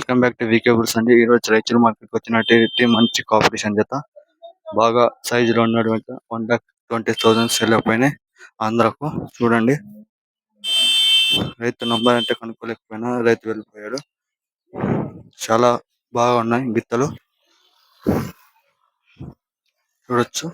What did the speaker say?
Welcome back to VK bulls అండి. ఈ రోజు రైతుల మార్కెట్ కి వచ్చినట్టు మంచి కాంపిటీషన్ చేత బాగా సైజు లో ఉన్నాడు. 1,20,000 సెల్ అయిపోయినాయి ఆంధ్రకు. చూడండి, రైతు నంబర్ అంటే కనుక్కోలేకపోయినా రైతు వెళ్ళిపోయాడు. చాలా బాగా ఉన్నాయి గిత్తలు, చూడొచ్చు.